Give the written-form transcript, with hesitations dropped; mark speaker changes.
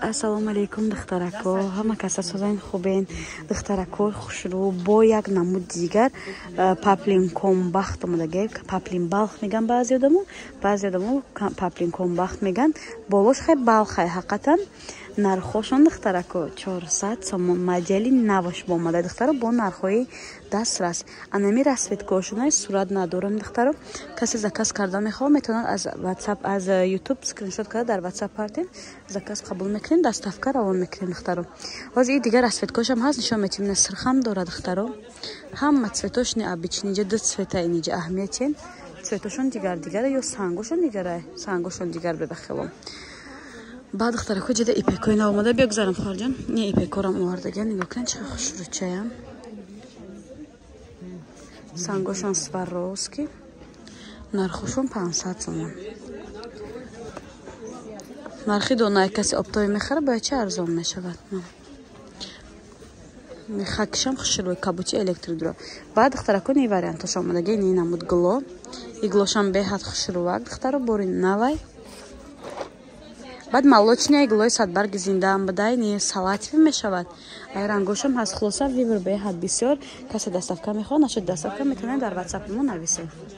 Speaker 1: Ассалому алейкум духтарако, ҳама каса созайн хубен, духтарако хушрӯ бо як намуд дигар паплин комбахт омадаге, паплин балх меган баъзи одамо паплин комбахт меган, болош хай балхай ҳақиқатан нархошон духтарако 400 сомон модели наваш бо омада духтаро бо нархои дастрас. Анами расветкошунай сурат надорам духтаро, касе заказ карда мехоҳад метавонад аз WhatsApp аз YouTube скриншот карда дар WhatsApp партин заказ қабул мекунем, доставка равон мекунем духтаро. Ҳозир ин дигар расветкошам ҳаст, нишон метим сирхам дора духтаро. Ҳама цветош не обычный, ҷа ду цвета инҷа аҳамиятен. Цветошон дигар ё сангошон дигар бебахилом. Баъд духтаро ҷида ипекой наомада бигзарам харҷан. Не ипекорам овардаган, нигоҳ кунед чӣ хушрӯчаям. Сангошон Сваровский. Нархошон 500 сомон. нархи донае касе обтои мехара бояд чӣ арзон мешавад. Мехакишам хушрӯй кабути электридро. Баъд духтаракон ин вариантош омадаги ин намуд гло. Иглошам беҳад хушрӯвак духтаро бори навай. баъд молочное глои садбарги зиндаам бадай не салатви мешавад. Ай рангошам ҳаст хулоса вибр беҳад бисёр. Касе доставка мехоҳад, нашуд доставка метавонад дар WhatsApp мо нависед.